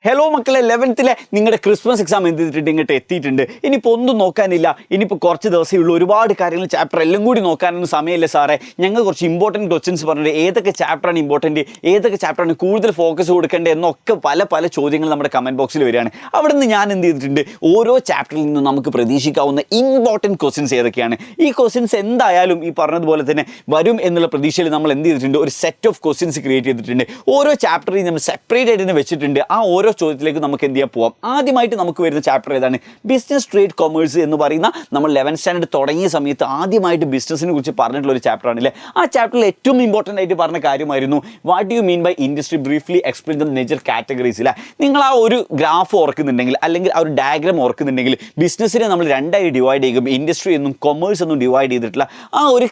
Hello മക്കളെ, 11th നിങ്ങളുടെ Christmas exam എന്തിട്ട് ഇങ്ങോട്ട് എത്തിയിട്ടുണ്ട്. ഇനിയിപ്പോൾ ഒന്നും നോക്കാനില്ല, ഇനിയിപ്പോൾ കുറച്ച് ദിവസമേ ഉള്ളൂ. ഒരുപാട് കാര്യങ്ങൾ ചാപ്റ്റർ എല്ലാം കൂടി നോക്കാനൊന്നും സമയമില്ല സാറേ. ഞങ്ങൾ കുറച്ച് ഇമ്പോർട്ടൻറ്റ് ക്വസ്റ്റ്യൻസ് പറഞ്ഞിട്ട് ഏതൊക്കെ ചാപ്റ്ററാണ് ഇമ്പോർട്ടൻറ്റ്, ഏതൊക്കെ ചാപ്റ്ററാണ് കൂടുതൽ ഫോക്കസ് കൊടുക്കേണ്ടത് എന്നൊക്കെ പല ചോദ്യങ്ങൾ നമ്മുടെ കമൻറ്റ് ബോക്സിൽ വരികയാണ്. അവിടെ നിന്ന് ഞാൻ എന്ത് ചെയ്തിട്ടുണ്ട്, ഓരോ ചാപ്റ്ററിൽ നിന്നും നമുക്ക് പ്രതീക്ഷിക്കാവുന്ന ഇമ്പോർട്ടൻറ്റ് ക്വസ്റ്റ്യൻസ് ഏതൊക്കെയാണ്, ഈ ക്വസ്റ്റ്യൻസ് എന്തായാലും ഈ പറഞ്ഞതുപോലെ തന്നെ വരും എന്നുള്ള പ്രതീക്ഷയിൽ നമ്മൾ എന്ത് ചെയ്തിട്ടുണ്ട്, ഒരു സെറ്റ് ഓഫ് ക്വസ്റ്റ്യൻസ് ക്രിയേറ്റ് ചെയ്തിട്ടുണ്ട്. ഓരോ ചാപ്റ്ററിൽ നമ്മൾ സെപ്പറേറ്റ് ആയിട്ട് തന്നെ വെച്ചിട്ടുണ്ട്. ആ ഓരോ ചോദ്യത്തിലേക്ക് നമുക്ക് എന്ത് ചെയ്യാൻ പോവാം. ആദ്യമായിട്ട് നമുക്ക് വരുന്ന ചാപ്റ്റർ ഏതാണ്? ബിസിനസ്, ട്രേഡ്, കൊമേഴ്സ് എന്ന് പറയുന്ന നമ്മൾ 11th സ്റ്റാൻഡേർഡ് തുടങ്ങിയ സമയത്ത് ആദ്യമായിട്ട് ബിസിനസ്സിനെ കുറിച്ച് പറഞ്ഞിട്ടുള്ള ഒരു ചാപ്റ്റർ ആണല്ലേ. ആ ചാപ്റ്ററിൽ ഏറ്റവും ഇമ്പോർട്ടൻ്റ് ആയിട്ട് പറഞ്ഞ കാര്യമായിരുന്നു what do you mean by industry, briefly explain the major categories. ഇല്ല, നിങ്ങൾ ആ ഒരു ഗ്രാഫ് ഓർക്കുന്നുണ്ടെങ്കിൽ അല്ലെങ്കിൽ ആ ഒരു ഡയഗ്രാം ഓർക്കുന്നുണ്ടെങ്കിൽ ബിസിനസ്സിനെ നമ്മൾ രണ്ടായി ഡിവൈഡ് ചെയ്യും. ഇൻഡസ്ട്രി എന്നും കൊമേഴ്സ് എന്നും ഡിവൈഡ് ചെയ്തിട്ടുള്ള ആ ഒരു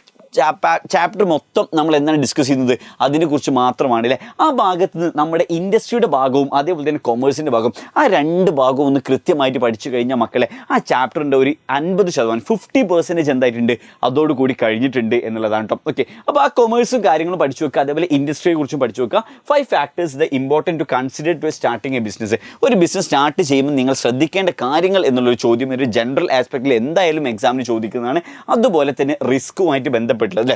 ചാപ്റ്റർ മൊത്തം നമ്മൾ എന്താണ് ഡിസ്കസ് ചെയ്യുന്നത്, അതിനെക്കുറിച്ച് മാത്രമാണ് അല്ലേ. ആ ഭാഗത്ത് നിന്ന് നമ്മുടെ ഇൻഡസ്ട്രിയുടെ ഭാഗവും അതേപോലെ തന്നെ കൊമേഴ്സിൻ്റെ ഭാഗവും, ആ രണ്ട് ഭാഗവും ഒന്ന് കൃത്യമായിട്ട് പഠിച്ചു കഴിഞ്ഞാൽ മക്കളെ ആ ചാപ്റ്ററിൻ്റെ ഒരു 50%, 50% എന്തായിട്ടുണ്ട്, അതോടുകൂടി കഴിഞ്ഞിട്ടുണ്ട് എന്നുള്ളതാണ് കേട്ടോ. ഓക്കെ, അപ്പോൾ ആ കൊമേഴ്സും കാര്യങ്ങളും പഠിച്ചു വെക്കുക, അതേപോലെ ഇൻഡസ്ട്രിയെ കുറിച്ചും പഠിച്ചു വെക്കുക. 5 factors the important to consider to starting a business. ഒരു ബിസിനസ് സ്റ്റാർട്ട് ചെയ്യുമ്പോൾ നിങ്ങൾ ശ്രദ്ധിക്കേണ്ട കാര്യങ്ങൾ എന്നുള്ളൊരു ചോദ്യം ഒരു ജനറൽ ആസ്പെക്റ്റിൽ എന്തായാലും എക്സാമിന് ചോദിക്കുന്നതാണ്. അതുപോലെ തന്നെ റിസ്ക്കുമായിട്ട് ബന്ധപ്പെട്ടുള്ളത് അല്ലേ.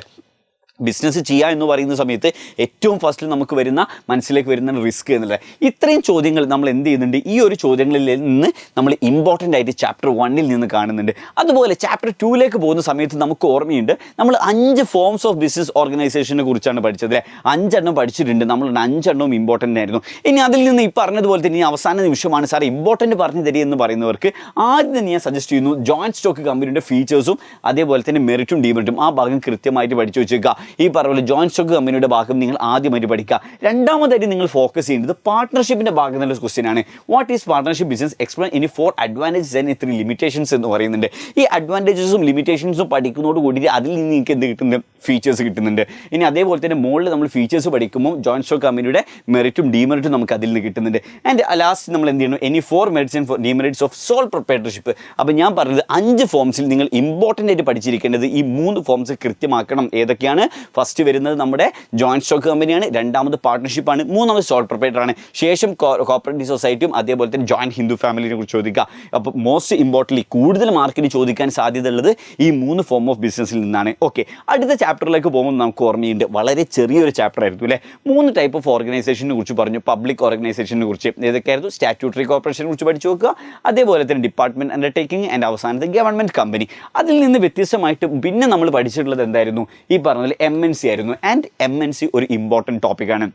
ബിസിനസ് ചെയ്യുക എന്ന് പറയുന്ന സമയത്ത് ഏറ്റവും ഫസ്റ്റിൽ നമുക്ക് വരുന്ന മനസ്സിലേക്ക് വരുന്ന റിസ്ക് എന്നുള്ളത്. ഇത്രയും ചോദ്യങ്ങൾ നമ്മൾ എന്ത് ചെയ്യുന്നുണ്ട്, ഈ ഒരു ചോദ്യങ്ങളിൽ നിന്ന് നമ്മൾ ഇമ്പോർട്ടൻ്റ് ആയിട്ട് ചാപ്റ്റർ 1 നിന്ന് കാണുന്നുണ്ട്. അതുപോലെ ചാപ്റ്റർ 2 പോകുന്ന സമയത്ത് നമുക്ക് ഓർമ്മയുണ്ട്, നമ്മൾ 5 ഫോംസ് ഓഫ് ബിസിനസ് ഓർഗനൈസേഷനെ കുറിച്ചാണ് പഠിച്ചത് അല്ലേ. 5 എണ്ണം പഠിച്ചിട്ടുണ്ട്, നമ്മൾ 5 എണ്ണവും ഇമ്പോർട്ടൻ്റ് ആയിരുന്നു. ഇനി അതിൽ നിന്ന് ഈ പറഞ്ഞതുപോലെ തന്നെ ഈ അവസാന നിമിഷമാണ് സാർ ഇമ്പോർട്ടൻ്റ് പറഞ്ഞു തരിക എന്ന് പറയുന്നവർക്ക് ആദ്യം തന്നെ ഞാൻ സജസ്റ്റ് ചെയ്യുന്നു ജോയിൻറ്റ് സ്റ്റോക്ക് കമ്പനിയുടെ ഫീച്ചേഴ്സും അതേപോലെ തന്നെ മെറിറ്റും ഡിമെറിറ്റും ആ ഭാഗം കൃത്യമായിട്ട് പഠിച്ചു വെച്ചേക്കുക. ഈ പറഞ്ഞ ജോയിൻറ്റ് സ്റ്റോക്ക് കമ്പനിയുടെ ഭാഗം നിങ്ങൾ ആദ്യമായിട്ട് പഠിക്കുക. രണ്ടാമതായിട്ട് നിങ്ങൾ ഫോക്കസ് ചെയ്യേണ്ടത് പാർട്ട്ണർഷിപ്പിൻ്റെ ഭാഗം എന്നുള്ള ക്വസ്റ്റ്യൻ ആണ്. What is partnership business, explain ഇനി 4 അഡ്വാൻറ്റേജസ് ആൻഡ് 3 ലിമിറ്റേഷൻസ് എന്ന് പറയുന്നുണ്ട്. ഈ അഡ്വാൻറ്റേജസും ലിമിറ്റേഷൻസും പഠിക്കുന്നതോട് കൂടി അതിൽ നിന്ന് നിങ്ങൾക്ക് എന്ത് കിട്ടുന്നുണ്ട്, ഫീച്ചേഴ്സ് കിട്ടുന്നുണ്ട്. ഇനി അതേപോലെ തന്നെ മുകളിൽ നമ്മൾ ഫീച്ചേഴ്സ് പഠിക്കുമ്പോൾ ജോയിൻറ്റ് സ്റ്റോക്ക് കമ്പനിയുടെ മെറിറ്റും ഡിമെറിറ്റും നമുക്ക് അതിൽ നിന്ന് കിട്ടുന്നുണ്ട്. ആൻഡ് ലാസ്റ്റ് നമ്മൾ എന്ത് ചെയ്യണം, any 4 merits and demerits of sole proprietorship. അപ്പോൾ ഞാൻ പറഞ്ഞത് 5 ഫോംസിൽ നിങ്ങൾ ഇമ്പോർട്ടൻ്റ് ആയിട്ട് പഠിച്ചിരിക്കേണ്ടത് ഈ 3 ഫോംസ് കൃത്യമാക്കണം. ഏതൊക്കെയാണ്? ഫസ്റ്റ് വരുന്നത് നമ്മുടെ ജോയിൻറ്റ് സ്റ്റോക്ക് കമ്പനിയാണ്, രണ്ടാമത് പാർട്ട്ണർഷിപ്പാണ്, മൂന്നാമത് സോൾ പ്രൊപ്രൈറ്ററാണ്, ശേഷം കോപ്പറേറ്റീവ് സൊസൈറ്റിയും അതേപോലെ തന്നെ ജോയിൻറ്റ് ഹിന്ദു ഫാമിലിനെ കുറിച്ച് ചോദിക്കുക. അപ്പോൾ മോസ്റ്റ് ഇമ്പോർട്ടൻ്റ്ലി കൂടുതൽ മാർക്കിന് ചോദിക്കാൻ സാധ്യതയുള്ളത് ഈ 3 ഫോം ഓഫ് ബിസിനസ്സിൽ നിന്നാണ്. ഓക്കെ, അടുത്ത ചാപ്റ്ററിലേക്ക് പോകുമ്പോൾ നമുക്ക് ഓർമ്മയുണ്ട് വളരെ ചെറിയൊരു ചാപ്റ്റർ ആയിരുന്നു അല്ലേ. 3 ടൈപ്പ് ഓഫ് ഓർഗനൈസേഷനെ കുറിച്ച് പറഞ്ഞു. പബ്ലിക് ഓർഗനൈസേഷനെ കുറിച്ച് ഏതൊക്കെയായിരുന്നു, സ്റ്റാറ്റ്യൂട്ടറി കോർപ്പറേഷനെ കുറിച്ച് പഠിച്ചു നോക്കുക, അതേപോലെ തന്നെ ഡിപ്പാർട്ട്മെൻറ്റ് അണ്ടർടേക്കിംഗ് ആൻഡ് അവസാനത്തെ ഗവൺമെൻറ് കമ്പനി. അതിൽ നിന്ന് വ്യത്യസ്തമായിട്ട് പിന്നെ നമ്മൾ പഠിച്ചിട്ടുള്ളത് എന്തായിരുന്നു, ഈ പറഞ്ഞ MNC ആയിരുന്നു. ആൻഡ് MNC ഒരു ഇമ്പോർട്ടൻറ്റ് ടോപ്പിക്കാണ്.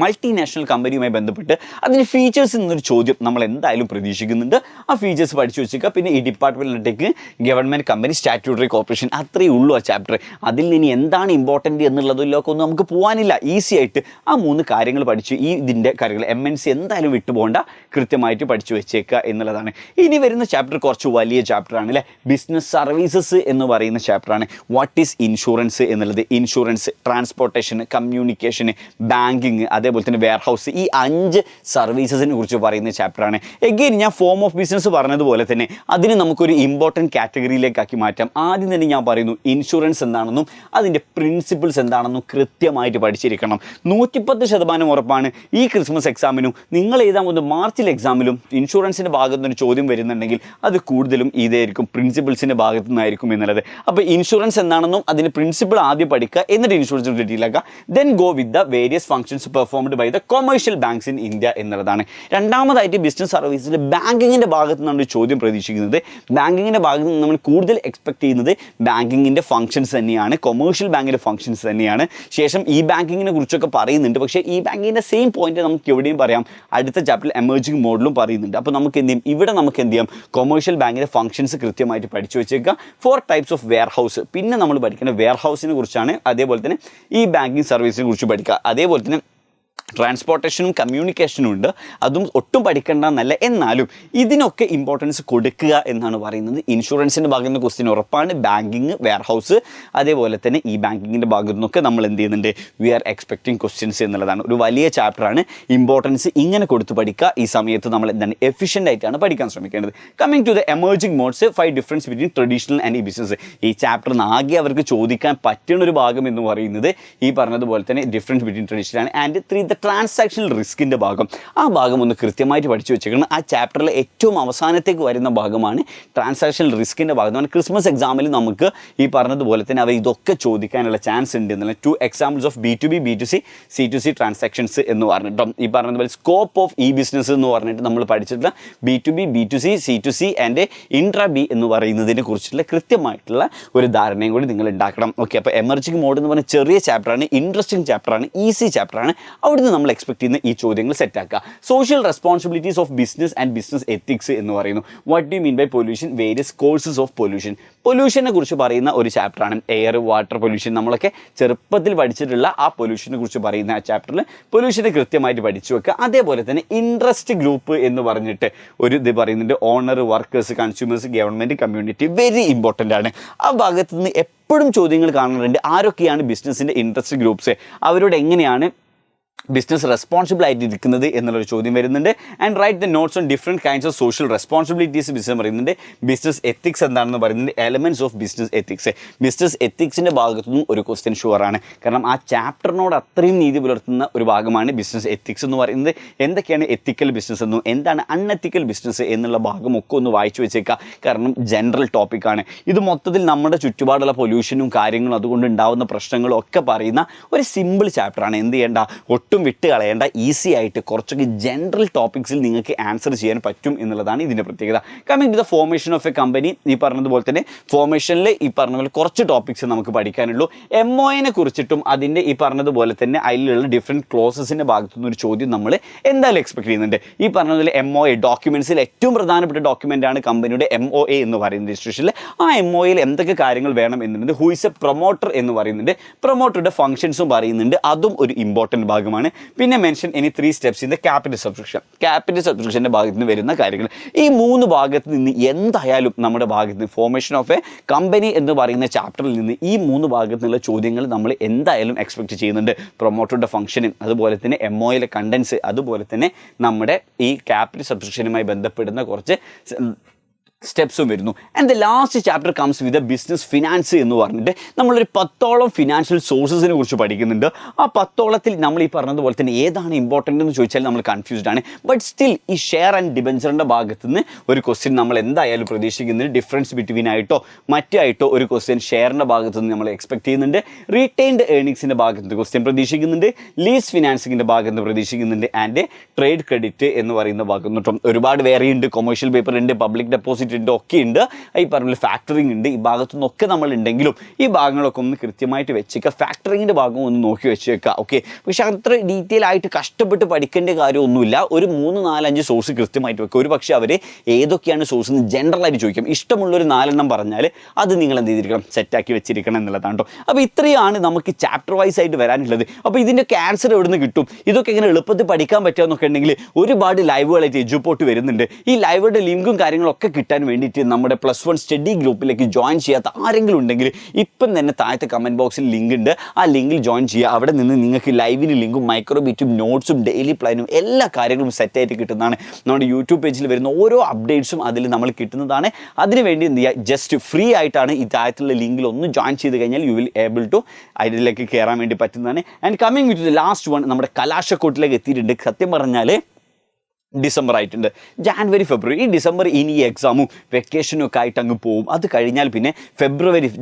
മൾട്ടിനാഷണൽ കമ്പനിയുമായി ബന്ധപ്പെട്ട് അതിന് ഫീച്ചേഴ്സ് എന്നൊരു ചോദ്യം നമ്മൾ എന്തായാലും പ്രതീക്ഷിക്കുന്നുണ്ട്. ആ ഫീച്ചേഴ്സ് പഠിച്ചു വെച്ചേക്കുക. പിന്നെ ഈ ഡിപ്പാർട്ട്മെൻറ്റിലേക്ക് ഗവൺമെൻറ് കമ്പനി, സ്റ്റാറ്റ്യൂട്ടറി കോർപ്പറേഷൻ, അത്രയേ ഉള്ളൂ ആ ചാപ്റ്റർ. അതിൽ നിന്ന് എന്താണ് ഇമ്പോർട്ടൻ്റ് എന്നുള്ളതിലൊക്കെ ഒന്നും നമുക്ക് പോകാനില്ല. ഈസി ആയിട്ട് ആ 3 കാര്യങ്ങൾ പഠിച്ചു. ഇതിൻ്റെ കാര്യങ്ങൾ MNC എന്തായാലും വിട്ടുപോകേണ്ട, കൃത്യമായിട്ട് പഠിച്ചു വെച്ചേക്കുക എന്നുള്ളതാണ്. ഇനി വരുന്ന ചാപ്റ്റർ കുറച്ച് വലിയ ചാപ്റ്ററാണ് അല്ലേ. ബിസിനസ് സർവീസസ് എന്ന് പറയുന്ന ചാപ്റ്ററാണ്. വാട്ട് ഈസ് ഇൻഷുറൻസ് എന്നുള്ളത്, ഇൻഷുറൻസ്, ട്രാൻസ്പോർട്ടേഷൻ, കമ്മ്യൂണിക്കേഷൻ, ബാങ്കിങ്, അതേപോലെ തന്നെ വെയർ ഹൗസ്, ഈ 5 സർവീസസിനെ കുറിച്ച് പറയുന്ന ചാപ്റ്ററാണ്. എഗെയിൻ ഞാൻ ഫോം ഓഫ് ബിസിനസ് പറഞ്ഞതുപോലെ തന്നെ അതിന് നമുക്കൊരു ഇമ്പോർട്ടൻറ്റ് കാറ്റഗറിയിലേക്കാക്കി മാറ്റാം. ആദ്യം തന്നെ ഞാൻ പറയുന്നു ഇൻഷുറൻസ് എന്താണെന്നും അതിൻ്റെ പ്രിൻസിപ്പിൾസ് എന്താണെന്നും കൃത്യമായിട്ട് പഠിച്ചിരിക്കണം. 110% ഉറപ്പാണ് ഈ ക്രിസ്മസ് എക്സാമിനും നിങ്ങൾ എഴുതാൻ പോകുന്ന മാർച്ചിൽ എക്സാമിലും ഇൻഷുറൻസിൻ്റെ ഭാഗത്തു നിന്ന് ചോദ്യം വരുന്നുണ്ടെങ്കിൽ അത് കൂടുതലും ഇതായിരിക്കും, പ്രിൻസിപ്പിൾസിൻ്റെ ഭാഗത്തു നിന്നായിരിക്കും എന്നുള്ളത്. അപ്പോൾ ഇൻഷുറൻസ് എന്താണെന്നും അതിൻ്റെ പ്രിൻസിപ്പിൾ ആദ്യം പഠിക്കുക, എന്നിട്ട് ഇൻഷുറൻസിന് ഡീറ്റെയിലാക്കുക. Then go with the various functions performed by the commercial banks in India എന്നുള്ളതാണ്. രണ്ടാമതായിട്ട് ബിസിനസ് സർവീസിൽ ബാങ്കിങ്ങിൻ്റെ ഭാഗത്ത് നിന്നാണ് ഒരു ചോദ്യം പ്രതീക്ഷിക്കുന്നത്. ബാങ്കിങ്ങിൻ്റെ ഭാഗത്ത് നിന്ന് നമ്മൾ കൂടുതൽ എക്സ്പെക്ട് ചെയ്യുന്നത് ബാങ്കിങ്ങിൻ്റെ ഫംഗ്ഷൻസ് തന്നെയാണ്, കൊമേഴ്ഷ്യൽ ബാങ്കിൻ്റെ ഫംഗ്ഷൻസ് തന്നെയാണ്. ശേഷം ഈ ബാങ്കിങ്ങിനെ കുറിച്ചൊക്കെ പറയുന്നുണ്ട്. പക്ഷേ ഈ ബാങ്കിങ്ങിൻ്റെ സെയിം പോയിന്റ് നമുക്ക് എവിടെയും പറയാം, അടുത്ത ചാപ്റ്ററിൽ എമർജിംഗ് മോഡലും പറയുന്നുണ്ട്. അപ്പോൾ നമുക്ക് എന്ത് ചെയ്യും, ഇവിടെ നമുക്ക് എന്ത് ചെയ്യാം, കൊമേഴ്ഷ്യൽ ബാങ്കിൻ്റെ ഫംഗ്ഷൻസ് കൃത്യമായിട്ട് പഠിച്ചു വെച്ചേക്കുക. 4 ടൈപ്സ് ഓഫ് വെയർ ഹൗസ്, പിന്നെ നമ്മൾ പഠിക്കുന്ന വെയർ ഹൗസിനെ കുറിച്ചാണ്. അതേപോലെ തന്നെ ഈ ബാങ്കിങ് സർവീസിനെ കുറിച്ച് പഠിക്കുക. അതേപോലെ തന്നെ ട്രാൻസ്പോർട്ടേഷനും കമ്മ്യൂണിക്കേഷനും ഉണ്ട്, അതും ഒട്ടും പഠിക്കേണ്ടെന്നല്ല, എന്നാലും ഇതിനൊക്കെ ഇമ്പോർട്ടൻസ് കൊടുക്കുക എന്നാണ് പറയുന്നത്. ഇൻഷുറൻസിൻ്റെ ഭാഗത്ത് നിന്ന് ക്വസ്റ്റ്യൻ ഉറപ്പാണ്, ബാങ്കിങ്, വെയർ ഹൗസ്, അതേപോലെ തന്നെ ഈ ബാങ്കിങ്ങിൻ്റെ ഭാഗത്തു നിന്നൊക്കെ നമ്മൾ എന്ത് ചെയ്യുന്നുണ്ട്, വി ആർ എക്സ്പെക്റ്റിംഗ് ക്വസ്റ്റ്യൻസ് എന്നുള്ളതാണ്. ഒരു വലിയ ചാപ്റ്ററാണ്. ഇമ്പോർട്ടൻസ് ഇങ്ങനെ കൊടുത്ത് പഠിക്കുക. ഈ സമയത്ത് നമ്മൾ എന്താണ് എഫിഷ്യൻ്റ് ആയിട്ടാണ് പഠിക്കാൻ ശ്രമിക്കേണ്ടത്. Coming to the emerging modes, 5 difference between traditional and e business. ഈ ചാപ്റ്ററിന് ആകെ അവർക്ക് ചോദിക്കാൻ പറ്റുന്ന ഒരു ഭാഗം എന്ന് പറയുന്നത് ഈ പറഞ്ഞതുപോലെ തന്നെ difference between traditional and 3 the transactional റിസ്കിൻ്റെ ഭാഗം, ആ ഭാഗം ഒന്ന് കൃത്യമായിട്ട് പഠിച്ചു വെച്ചേക്കണം. ആ ചാപ്റ്ററിലെ ഏറ്റവും അവസാനത്തേക്ക് വരുന്ന ഭാഗമാണ് ട്രാൻസാക്ഷണൽ റിസ്കിൻ്റെ ഭാഗം. നമ്മൾ ക്രിസ്മസ് എക്സാമിൽ നമുക്ക് ഈ പറഞ്ഞതുപോലെ തന്നെ അവർ ഇതൊക്കെ ചോദിക്കാനുള്ള ചാൻസ് ഉണ്ട് എന്നുള്ള 2 examples of B2B B2C C2C transactions എന്ന് പറഞ്ഞിട്ടോ ഈ പറഞ്ഞതുപോലെ സ്കോപ്പ് ഓഫ് ഇ ബിസിനസ് എന്ന് പറഞ്ഞിട്ട് നമ്മൾ പഠിച്ചിട്ടുള്ള B2B B2C C2C and intra B എന്ന് പറയുന്നതിനെ കുറിച്ചുള്ള കൃത്യമായിട്ടുള്ള ഒരു ധാരണയും കൂടി നിങ്ങൾ ഉണ്ടാക്കണം. ഓക്കെ, അപ്പോൾ എമർജിംഗ് മോഡ് എന്ന് പറഞ്ഞ ചെറിയ ചാപ്റ്ററാണ്, ഇൻട്രസ്റ്റിംഗ് ചാപ്റ്ററാണ്, ഈസി ചാപ്റ്ററാണ്. അവിടുന്ന് നമ്മൾ എക്സ്പെക്ട് ചെയ്യുന്ന ഈ ചോദ്യങ്ങൾ സെറ്റാക്കുക. Social responsibilities of business and business ethics എന്ന് പറയുന്നു. What do mean by pollution, various courses of pollution. പൊല്യൂഷനെ കുറിച്ച് പറയുന്ന ഒരു ചാപ്റ്ററാണ് എയർ വാട്ടർ പൊല്യൂഷൻ. നമ്മളൊക്കെ ചെറുപ്പത്തിൽ പഠിച്ചിട്ടുള്ള ആ പൊല്യൂഷനെ കുറിച്ച് പറയുന്ന ആ ചാപ്റ്ററിൽ പൊല്യൂഷനെ കൃത്യമായിട്ട് പഠിച്ചു വെക്കുക. അതേപോലെ തന്നെ ഇൻട്രസ്റ്റ് ഗ്രൂപ്പ് എന്ന് പറഞ്ഞിട്ട് ഒരു ഇത് പറയുന്നുണ്ട്, owner, workers, consumers, government, community. Very important ആണ്. ആ ഭാഗത്ത് നിന്ന് എപ്പോഴും ചോദ്യങ്ങൾ കാണാറുണ്ട്. ആരൊക്കെയാണ് ബിസിനസ്സിൻ്റെ ഇൻട്രസ്റ്റ് ഗ്രൂപ്പ്സ്, അവരോട് എങ്ങനെയാണ് ബിസിനസ് റെസ്പോൺസിബിൾ ആയിട്ട് ഇരിക്കുന്നത് എന്നുള്ളൊരു ചോദ്യം വരുന്നുണ്ട്. And write the notes on different kinds of social responsibilities business പറയുന്നുണ്ട്. ബിസിനസ് എത്തിക്സ് എന്താണെന്ന് പറയുന്നത്, elements of business ethics. Business എത്തിക്സിൻ്റെ ഭാഗത്തുനിന്നും ഒരു ക്വസ്റ്റ്യൻ ഷുവറാണ്. കാരണം ആ ചാപ്റ്ററിനോട് അത്രയും നീതി പുലർത്തുന്ന ഒരു ഭാഗമാണ് ബിസിനസ് എത്തിക്സ് എന്ന് പറയുന്നത്. എന്തൊക്കെയാണ് എത്തിക്കൽ ബിസിനസ് എന്നും എന്താണ് അൺഎത്തിക്കൽ ബിസിനസ് എന്നുള്ള ഭാഗമൊക്കെ ഒന്ന് വായിച്ചു വെച്ചേക്കുക. കാരണം ജനറൽ ടോപ്പിക്കാണ് ഇത്. മൊത്തത്തിൽ നമ്മുടെ ചുറ്റുപാടുള്ള പൊല്യൂഷനും കാര്യങ്ങളും അതുകൊണ്ട് ഉണ്ടാകുന്ന പ്രശ്നങ്ങളും ഒക്കെ പറയുന്ന ഒരു സിമ്പിൾ ചാപ്റ്ററാണ്. എന്ത് ചെയ്യേണ്ട, ഒട്ടും വിട്ട് കളയേണ്ട, ഈസി ആയിട്ട് കുറച്ചൊക്കെ ജനറൽ ടോപ്പിക്സിൽ നിങ്ങൾക്ക് ആൻസർ ചെയ്യാൻ പറ്റും എന്നുള്ളതാണ് ഇതിൻ്റെ പ്രത്യേകത. Coming to the formation of a company, ഈ പറഞ്ഞതുപോലെ തന്നെ ഫോർമേഷനിൽ ഈ പറഞ്ഞ പോലെ കുറച്ച് ടോപ്പിക്സ് നമുക്ക് പഠിക്കാനുള്ളൂ. MOയെ കുറിച്ചിട്ടും അതിൻ്റെ ഈ പറഞ്ഞതുപോലെ തന്നെ അതിലുള്ള ഡിഫറെൻറ്റ് ക്ലോസസിൻ്റെ ഭാഗത്തുനിന്ന് ഒരു ചോദ്യം നമ്മൾ എന്തായാലും എക്സ്പെക്ട് ചെയ്യുന്നുണ്ട്. ഈ പറഞ്ഞതുപോലെ MOA ഡോക്യുമെൻറ്റ്സിൽ ഏറ്റവും പ്രധാനപ്പെട്ട ഡോക്യുമെൻ്റാണ് കമ്പനിയുടെ MOA എന്ന് പറയുന്ന രജിസ്ട്രേഷനിൽ. ആ MOയിൽ എന്തൊക്കെ കാര്യങ്ങൾ വേണം എന്നുണ്ട്. ഹൂ ഇസ് എ പ്രൊമോട്ടർ എന്ന് പറയുന്നുണ്ട്. പ്രൊമോട്ടറുടെ ഫംഗ്ഷൻസും പറയുന്നുണ്ട്, അതും ഒരു ഇമ്പോർട്ടൻറ്റ് ഭാഗമാണ്. പിന്നെ mention any 3 steps in the capital subscription. Capital സബ്സ്ക്രിപ്ഷൻ്റെ ഭാഗത്ത് നിന്ന് വരുന്ന കാര്യങ്ങൾ. ഈ 3 ഭാഗത്ത് നിന്ന് എന്തായാലും നമ്മുടെ ഭാഗത്ത് നിന്ന് ഫോർമേഷൻ ഓഫ് എ കമ്പനി എന്ന് പറയുന്ന ചാപ്റ്ററിൽ നിന്ന് ഈ 3 ഭാഗത്തു നിന്നുള്ള ചോദ്യങ്ങൾ നമ്മൾ എന്തായാലും എക്സ്പെക്ട് ചെയ്യുന്നുണ്ട്. പ്രൊമോട്ടറുടെ ഫംഗ്ഷനും അതുപോലെ തന്നെ MOയിലെ കണ്ടൻസ്, അതുപോലെ തന്നെ നമ്മുടെ ഈ ക്യാപിറ്റൽ സബ്സ്ക്രിപ്ഷനുമായി ബന്ധപ്പെടുന്ന കുറച്ച് സ്റ്റെപ്സും വരുന്നു. And the last chapter comes with business finance എന്ന് പറഞ്ഞിട്ട് നമ്മളൊരു 10ഓളം ഫിനാൻഷ്യൽ സോഴ്സസിനെ കുറിച്ച് പഠിക്കുന്നുണ്ട്. ആ 10ഓളത്തിൽ നമ്മൾ ഈ പറഞ്ഞതുപോലെ തന്നെ ഏതാണ് ഇമ്പോർട്ടൻ്റ് എന്ന് ചോദിച്ചാൽ നമ്മൾ കൺഫ്യൂസ്ഡ് ആണ്. ബട്ട് സ്റ്റിൽ ഈ ഷെയർ ആൻഡ് ഡിബഞ്ചറിൻ്റെ ഭാഗത്ത് നിന്ന് ഒരു ക്വസ്റ്റ്യൻ നമ്മൾ എന്തായാലും പ്രതീക്ഷിക്കുന്നുണ്ട്. ഡിഫറൻസ് ബിറ്റ്വീൻ ആയിട്ടോ മറ്റായിട്ടോ ഒരു ക്വസ്റ്റ്യൻ ഷെയറിൻ്റെ ഭാഗത്ത് നിന്ന് നമ്മൾ എക്സ്പെക്ട് ചെയ്യുന്നുണ്ട്. റീറ്റെയിൻഡ് ഏർണിങ്സിൻ്റെ ഭാഗത്ത് നിന്ന് ക്വസ്റ്റ്യൻ പ്രതീക്ഷിക്കുന്നുണ്ട്. ലീസ് ഫിനാൻസിങ്ങിൻ്റെ ഭാഗത്ത് നിന്ന് പ്രതീക്ഷിക്കുന്നുണ്ട്. ആൻഡ് ട്രേഡ് ക്രെഡിറ്റ് എന്ന് പറയുന്ന ഭാഗത്ത് നിന്നും ഒരുപാട് വേറെ ഉണ്ട്. കൊമേഴ്ഷ്യൽ പേപ്പർ ഉണ്ട്, പബ്ലിക് ഡെപ്പോസിറ്റ് ഒക്കെ ഉണ്ട്, ഈ പറഞ്ഞ ഫാക്ടറിങ് ഉണ്ട്. ഈ ഭാഗത്തു നിന്നൊക്കെ നമ്മൾ ഉണ്ടെങ്കിലും ഈ ഭാഗങ്ങളൊക്കെ ഒന്ന് കൃത്യമായിട്ട് വെച്ചേക്കുക. ഫാക്ടറിങ്ങിൻ്റെ ഭാഗം ഒന്ന് നോക്കി വെച്ചേക്കുക. ഓക്കെ, പക്ഷെ അത്ര ഡീറ്റെയിൽ ആയിട്ട് കഷ്ടപ്പെട്ട് പഠിക്കേണ്ട കാര്യമൊന്നുമില്ല. ഒരു 3, 4, 5 സോഴ്സ് കൃത്യമായിട്ട് വെക്കുക. ഒരു പക്ഷേ അവർ ഏതൊക്കെയാണ് സോഴ്സ് എന്ന് ജനറലായിട്ട് ചോദിക്കും. ഇഷ്ടമുള്ളൊരു 4 എണ്ണം പറഞ്ഞാൽ അത് നിങ്ങൾ എന്ത് ചെയ്തിരിക്കണം, സെറ്റാക്കി വെച്ചിരിക്കണം എന്നുള്ളതാണ് കേട്ടോ. അപ്പോൾ ഇത്രയാണ് നമുക്ക് ചാപ്റ്റർ വൈസ് ആയിട്ട് വരാനുള്ളത്. അപ്പോൾ ഇതിൻ്റെ ആൻസർ എവിടെ നിന്ന് കിട്ടും, ഇതൊക്കെ എങ്ങനെ എളുപ്പത്തിൽ പഠിക്കാൻ പറ്റുമെന്നൊക്കെ ഉണ്ടെങ്കിൽ ഒരുപാട് ലൈവുകളായിട്ട് എജുപോർട്ട് വരുന്നുണ്ട്. ഈ ലൈവുകളുടെ ലിങ്കും കാര്യങ്ങളൊക്കെ കിട്ടാൻ വേണ്ടിയിട്ട് നമ്മുടെ +1 സ്റ്റഡി ഗ്രൂപ്പിലേക്ക് ജോയിൻ ചെയ്യാത്ത ആരെങ്കിലും ഉണ്ടെങ്കിൽ ഇപ്പം തന്നെ താഴത്തെ കമൻറ്റ് ബോക്സിൽ ലിങ്ക് ഉണ്ട്. ആ ലിങ്കിൽ ജോയിൻ ചെയ്യുക. അവിടെ നിന്ന് നിങ്ങൾക്ക് ലൈവിന് ലിങ്കും മൈക്രോ ബീറ്റും നോട്ട്സും ഡെയിലി പ്ലാനും എല്ലാ കാര്യങ്ങളും സെറ്റായിട്ട് കിട്ടുന്നതാണ്. നമ്മുടെ യൂട്യൂബ് പേജിൽ വരുന്ന ഓരോ അപ്ഡേറ്റ്സും അതിൽ നമ്മൾ കിട്ടുന്നതാണ്. അതിനുവേണ്ടി എന്ത് ചെയ്യുക, ജസ്റ്റ് ഫ്രീ ആയിട്ടാണ് ഈ താഴത്തുള്ള ലിങ്കിൽ ഒന്ന് ജോയിൻ ചെയ്ത് കഴിഞ്ഞാൽ യു വിൽ ഏബിൾ ടു അതിലേക്ക് കയറാൻ വേണ്ടി പറ്റുന്നതാണ്. And coming with the last one, നമ്മുടെ കലാശക്കോട്ടിലേക്ക് എത്തിയിട്ടുണ്ട്. സത്യം പറഞ്ഞാൽ ഡിസംബർ ആയിട്ടുണ്ട്. ജാനുവരി, ഫെബ്രുവരി, ഈ ഡിസംബർ ഇനി ഈ എക്സാമും വെക്കേഷനും ഒക്കെ ആയിട്ട് അങ്ങ് പോവും. അത് കഴിഞ്ഞാൽ പിന്നെ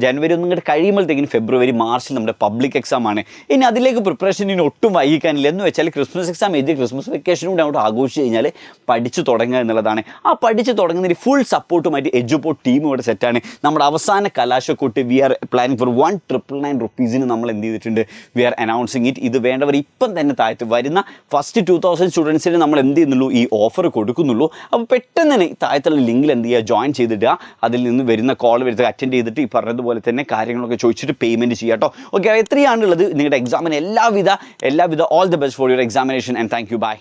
ജനുവരി ഒന്നും ഇങ്ങോട്ട് കഴിയുമ്പോഴത്തേക്കിന് ഫെബ്രുവരി, മാർച്ചിൽ നമ്മുടെ പബ്ലിക് എക്സാമാണ്. ഇനി അതിലേക്ക് പ്രിപ്പറേഷൻ ഇനി ഒട്ടും വൈകിക്കാനില്ല. എന്ന് വെച്ചാൽ ക്രിസ്മസ് എക്സാം എഴുതി ക്രിസ്മസ് വെക്കേഷനും കൂടെ അങ്ങോട്ട് ആഘോഷിച്ച് കഴിഞ്ഞാൽ പഠിച്ചു തുടങ്ങുക എന്നുള്ളതാണ്. ആ പഠിച്ച് തുടങ്ങുന്നതിന് ഫുൾ സപ്പോർട്ടുമായിട്ട് എജുപോർട്ട് ടീം ഇവിടെ സെറ്റാണ്. നമ്മുടെ അവസാന കലാശക്കൂട്ട് വി ആർ പ്ലാനിങ് ഫോർ 1,999 റുപ്പീസിന് നമ്മൾ എന്ത് ചെയ്തിട്ടുണ്ട്, വി ആർ അനൗൺസിങ് ഇറ്റ്. ഇത് വേണ്ടവർ ഇപ്പം തന്നെ താഴത്ത് വരുന്ന ഫസ്റ്റ് 2000 സ്റ്റുഡൻസിന് നമ്മൾ എന്ത് ചെയ്യുന്നുള്ളൂ, ഈ ഓഫർ കൊടുക്കുന്നുള്ളൂ. അപ്പോൾ പെട്ടെന്ന് തന്നെ താഴത്തുള്ള ലിങ്കിൽ എന്ത് ചെയ്യുക, ജോയിൻ ചെയ്തിടുക. അതിൽ നിന്ന് വരുന്ന കോൾ വരുന്നത് അറ്റൻഡ് ചെയ്തിട്ട് ഈ പറഞ്ഞതുപോലെ തന്നെ കാര്യങ്ങളൊക്കെ ചോദിച്ചിട്ട് പേയ്മെൻറ്റ് ചെയ്യുക കേട്ടോ. ഓക്കെ, എത്രയാണുള്ളത് നിങ്ങളുടെ എക്സാമിന് എല്ലാവിധ all the best for your examination and thank you. By.